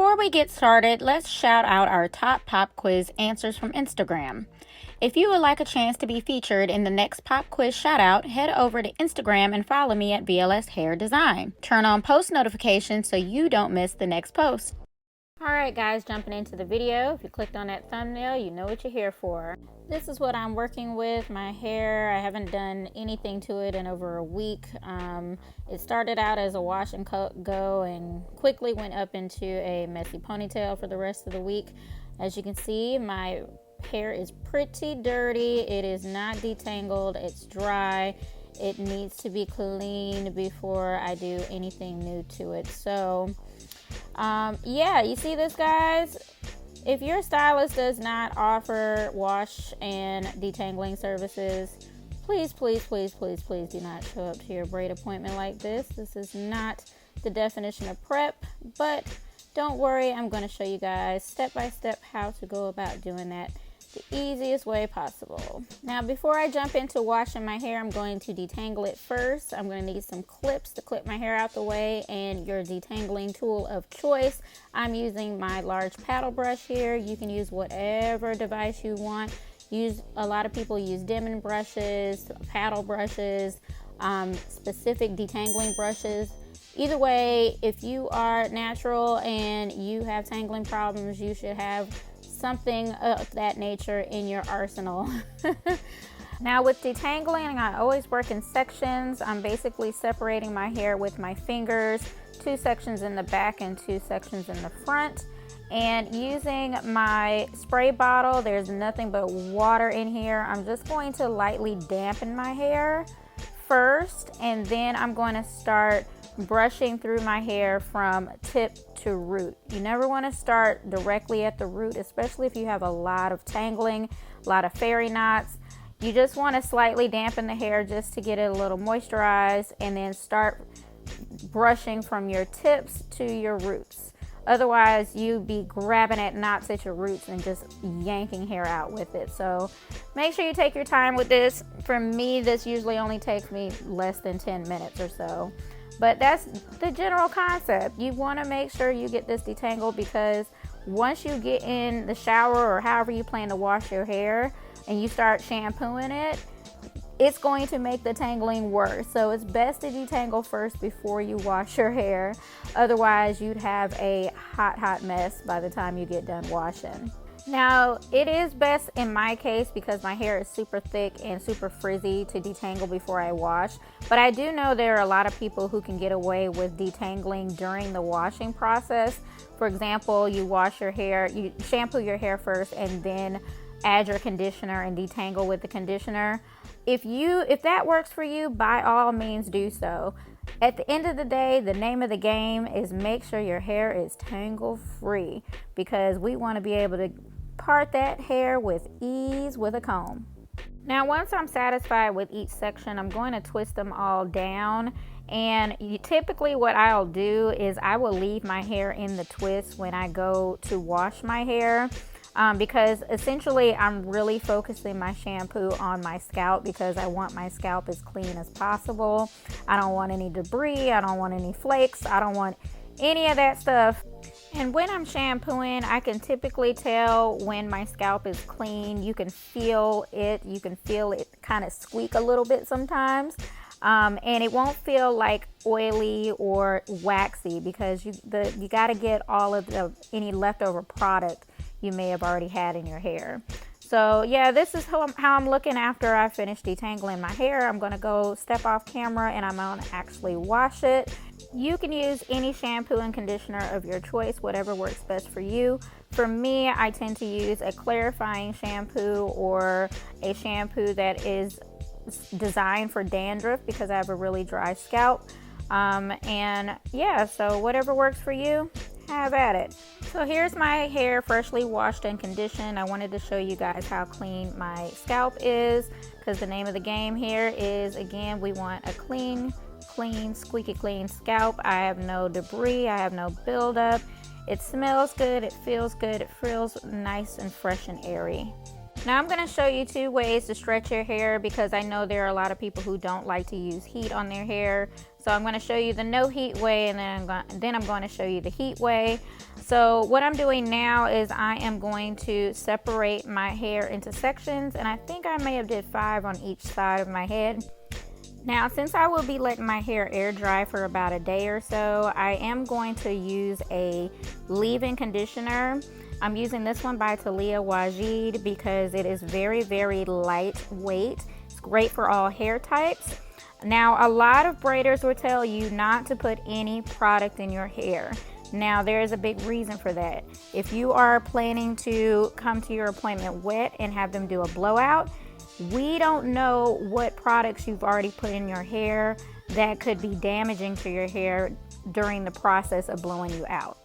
Before we get started, let's shout out our top pop quiz answers from Instagram. If you would like a chance to be featured in the next pop quiz shout out, head over to Instagram and follow me at BLS Hair Design. Turn on post notifications so you don't miss the next post. Alright guys, jumping into the video. If you clicked on that thumbnail, you know what you're here for. This is what I'm working with, my hair. I haven't done anything to it in over a week. It started out as a wash and go and quickly went up into a messy ponytail for the rest of the week. As you can see, my hair is pretty dirty. It is not detangled, it's dry. It needs to be cleaned before I do anything new to it. So yeah, you see this, guys? If your stylist does not offer wash and detangling services, please do not show up to your braid appointment like this. This is not the definition of prep, but don't worry, I'm going to show you guys step by step how to go about doing that the easiest way possible. Now, before I jump into washing my hair, I'm going to detangle it first. I'm going to need some clips to clip my hair out the way and your detangling tool of choice. I'm using my large paddle brush here. You can use whatever device you want. A lot of people use Demon brushes, paddle brushes, specific detangling brushes. Either way, if you are natural and you have tangling problems, you should have something of that nature in your arsenal. Now with detangling, I always work in sections. I'm basically separating my hair with my fingers, 2 sections in the back and 2 sections in the front. And using my spray bottle, there's nothing but water in here. I'm just going to lightly dampen my hair first, and then I'm going to start brushing through my hair from tip to root. You never want to start directly at the root, especially if you have a lot of tangling, a lot of fairy knots. You just want to slightly dampen the hair just to get it a little moisturized, and then start brushing from your tips to your roots. Otherwise, you'd be grabbing at knots at your roots and just yanking hair out with it. So make sure you take your time with this. For me, this usually only takes me less than 10 minutes or so. But that's the general concept. You want to make sure you get this detangled, because once you get in the shower or however you plan to wash your hair and you start shampooing it, it's going to make the tangling worse. So it's best to detangle first before you wash your hair. Otherwise, you'd have a hot mess by the time you get done washing. Now, it is best in my case, because my hair is super thick and super frizzy, to detangle before I wash. But I do know there are a lot of people who can get away with detangling during the washing process. For example, you wash your hair, you shampoo your hair first, and then add your conditioner and detangle with the conditioner. If that works for you, by all means do so. At the end of the day, the name of the game is make sure your hair is tangle free, because we want to be able to part that hair with ease with a comb. Now, once I'm satisfied with each section, I'm going to twist them all down. And typically what I'll do is I will leave my hair in the twist when I go to wash my hair. Because essentially I'm really focusing my shampoo on my scalp, because I want my scalp as clean as possible. I don't want any debris, I don't want any flakes, I don't want any of that stuff. And when I'm shampooing, I can typically tell when my scalp is clean. You can feel it kind of squeak a little bit sometimes. And it won't feel like oily or waxy, because you got to get all of any leftover product you may have already had in your hair. So yeah, this is how I'm looking after I finish detangling my hair. I'm going to go step off camera and I'm going to actually wash it. You can use any shampoo and conditioner of your choice, whatever works best for you. For me, I tend to use a clarifying shampoo or a shampoo that is designed for dandruff, because I have a really dry scalp. And yeah, so whatever works for you, have at it. So here's my hair freshly washed and conditioned. I wanted to show you guys how clean my scalp is, because the name of the game here is, again, we want a clean, squeaky clean scalp. I have no debris, I have no buildup. It smells good, it feels nice and fresh and airy. Now I'm going to show you 2 ways to stretch your hair because I know there are a lot of people who don't like to use heat on their hair. So I'm going to show you the no heat way, and then I'm going to show you the heat way. So what I'm doing now is I am going to separate my hair into sections, and I think I may have did 5 on each side of my head. Now, since I will be letting my hair air dry for about a day or so, I am going to use a leave-in conditioner. I'm using this one by Talia Wajid because it is very, very lightweight. It's great for all hair types. Now, a lot of braiders will tell you not to put any product in your hair. Now, there is a big reason for that. If you are planning to come to your appointment wet and have them do a blowout, we don't know what products you've already put in your hair that could be damaging to your hair during the process of blowing you out.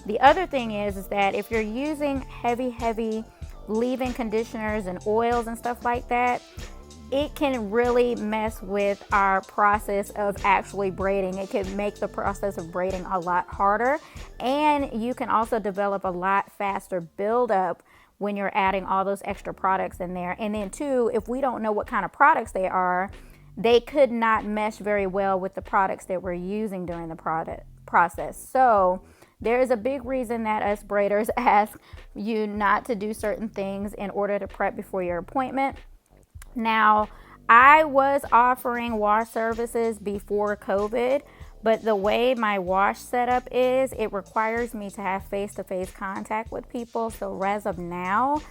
The other thing is that if you're using heavy leave-in conditioners and oils and stuff like that, it can really mess with our process of actually braiding. It can make the process of braiding a lot harder, and you can also develop a lot faster buildup when you're adding all those extra products in there. And then too, if we don't know what kind of products they are, they could not mesh very well with the products that we're using during the process. So there is a big reason that us braiders ask you not to do certain things in order to prep before your appointment. Now, I was offering wash services before COVID, but the way my wash setup is, it requires me to have face-to-face contact with people. So as of now,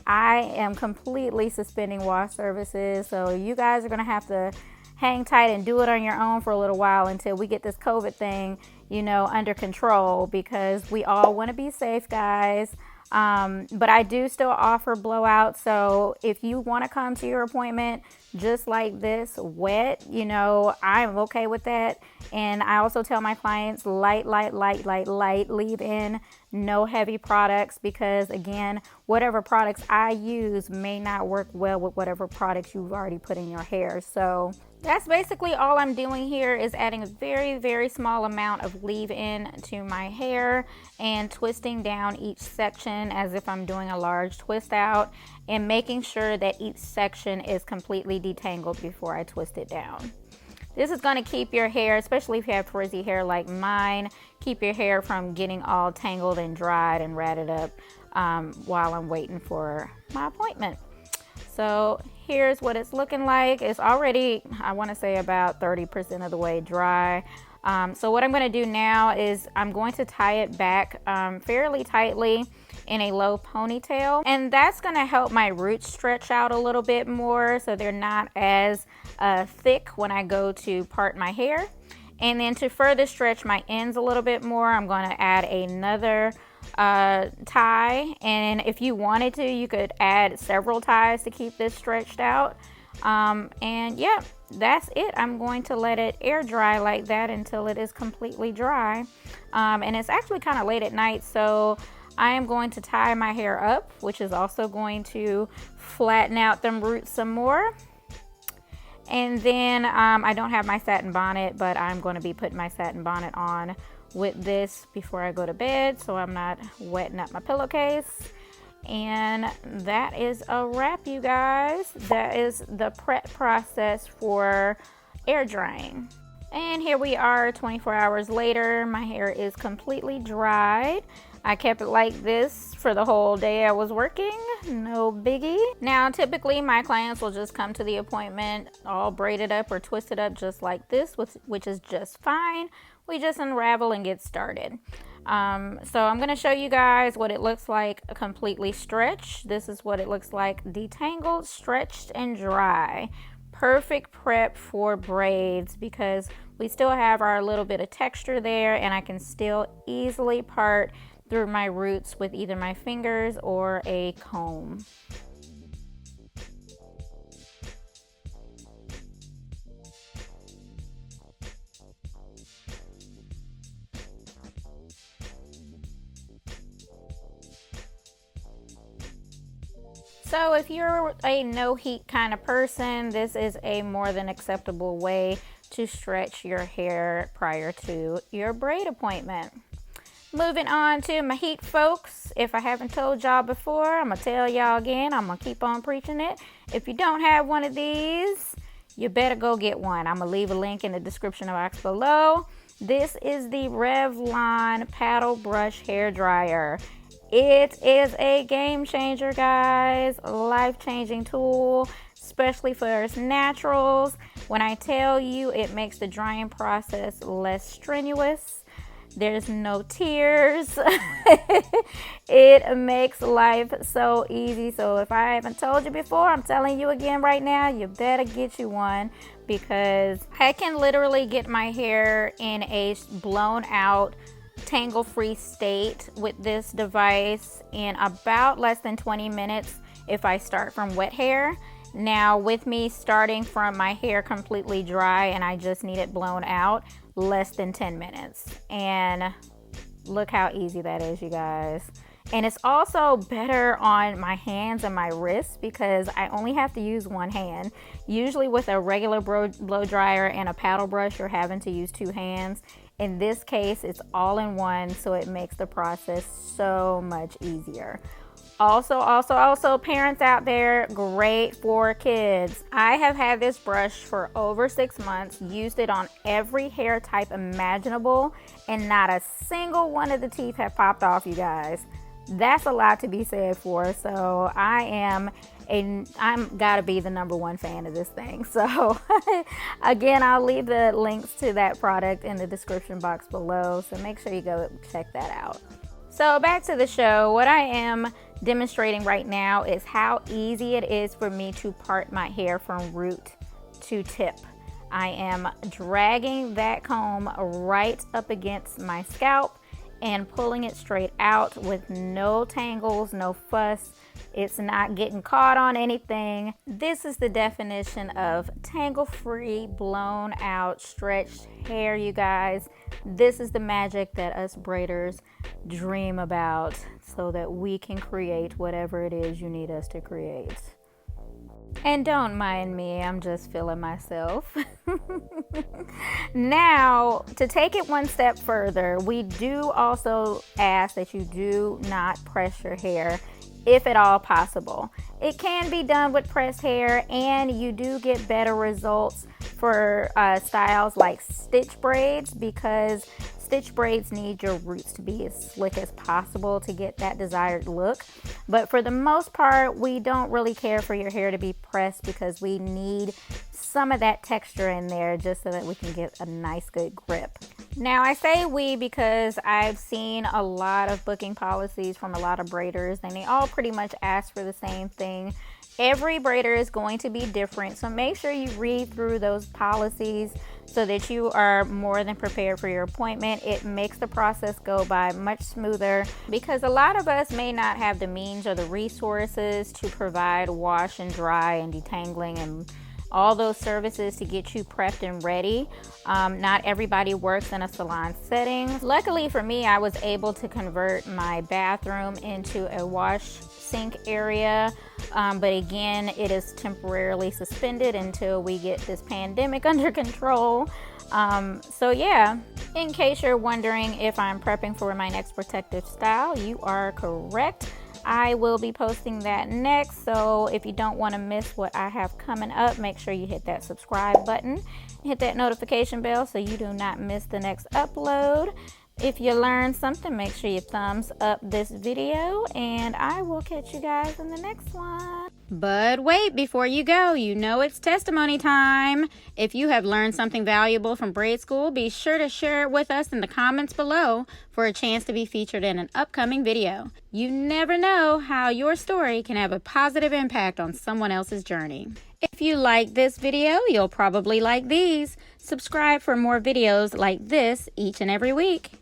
I am completely suspending wash services. So you guys are going to have to hang tight and do it on your own for a little while until we get this COVID thing, under control, because we all want to be safe, guys. But I do still offer blowouts. So if you want to come to your appointment just like this, wet, I'm okay with that. And I also tell my clients light, leave in, no heavy products, because again, whatever products I use may not work well with whatever products you've already put in your hair. So that's basically all I'm doing here, is adding a very, very small amount of leave-in to my hair and twisting down each section as if I'm doing a large twist out, and making sure that each section is completely detangled before I twist it down. This is going to keep your hair, especially if you have frizzy hair like mine, keep your hair from getting all tangled and dried and ratted up while I'm waiting for my appointment. So here's what it's looking like. It's already, I want to say, about 30% of the way dry. So what I'm going to do now is I'm going to tie it back fairly tightly in a low ponytail, and that's going to help my roots stretch out a little bit more so they're not as thick when I go to part my hair. And then to further stretch my ends a little bit more, I'm going to add another tie, and if you wanted to, you could add several ties to keep this stretched out. And yeah, that's it. I'm going to let it air dry like that until it is completely dry. And it's actually kind of late at night, so I am going to tie my hair up, which is also going to flatten out them roots some more. And then I don't have my satin bonnet, but I'm going to be putting my satin bonnet on with this before I go to bed, so I'm not wetting up my pillowcase. And that is a wrap, you guys. That is the prep process for air drying. And here we are 24 hours later. My hair is completely dried. I kept it like this for the whole day I was working, no biggie. Now, typically my clients will just come to the appointment all braided up or twisted up just like this, which is just fine. We just unravel and get started. So I'm going to show you guys what it looks like completely stretched. This is what it looks like detangled, stretched, and dry. Perfect prep for braids because we still have our little bit of texture there, and I can still easily part through my roots with either my fingers or a comb. So if you're a no heat kind of person, this is a more than acceptable way to stretch your hair prior to your braid appointment. Moving on to my heat folks. If I haven't told y'all before, I'm going to tell y'all again. I'm going to keep on preaching it. If you don't have one of these, you better go get one. I'm going to leave a link in the description box below. This is the Revlon Paddle Brush Hair Dryer. It is a game changer, guys. A life-changing tool, especially for us naturals. When I tell you, it makes the drying process less strenuous. There's no tears. It makes life so easy. So if I haven't told you before, I'm telling you again right now, you better get you one, because I can literally get my hair in a blown out, tangle-free state with this device in about less than 20 minutes if I start from wet hair. Now, with me starting from my hair completely dry and I just need it blown out, less than 10 minutes. And look how easy that is, you guys. And it's also better on my hands and my wrists because I only have to use one hand. Usually with a regular blow dryer and a paddle brush, you're having to use two hands. In this case, it's all in one, so it makes the process so much easier. Also, parents out there, great for kids. I have had this brush for over 6 months, used it on every hair type imaginable, and not a single one of the teeth have popped off, you guys. That's a lot to be said for. So I'm gotta be the #1 fan of this thing. So again, I'll leave the links to that product in the description box below. So make sure you go check that out. So back to the show. What I am demonstrating right now is how easy it is for me to part my hair from root to tip. I am dragging that comb right up against my scalp and pulling it straight out with no tangles, no fuss. It's not getting caught on anything. This is the definition of tangle-free, blown out, stretched hair, you guys. This is the magic that us braiders dream about so that we can create whatever it is you need us to create. And don't mind me, I'm just feeling myself. Now, to take it one step further, we do also ask that you do not press your hair if at all possible. It can be done with pressed hair, and you do get better results for styles like stitch braids, because stitch braids need your roots to be as slick as possible to get that desired look. But for the most part, we don't really care for your hair to be pressed because we need some of that texture in there just so that we can get a nice good grip. Now, I say we because I've seen a lot of booking policies from a lot of braiders, and they all pretty much ask for the same thing. Every braider is going to be different, so make sure you read through those policies so that you are more than prepared for your appointment. It makes the process go by much smoother because a lot of us may not have the means or the resources to provide wash and dry and detangling and all those services to get you prepped and ready. Not everybody works in a salon setting. Luckily for me, I was able to convert my bathroom into a wash sink area, but again, it is temporarily suspended until we get this pandemic under control. So yeah, in case you're wondering if I'm prepping for my next protective style, you are correct. I will be posting that next, so if you don't want to miss what I have coming up, make sure you hit that subscribe button, hit that notification bell so you do not miss the next upload. If you learned something, make sure you thumbs up this video, and I will catch you guys in the next one. But wait, before you go, you know it's testimony time. If you have learned something valuable from Braid School, be sure to share it with us in the comments below for a chance to be featured in an upcoming video. You never know how your story can have a positive impact on someone else's journey. If you like this video, you'll probably like these. Subscribe for more videos like this each and every week.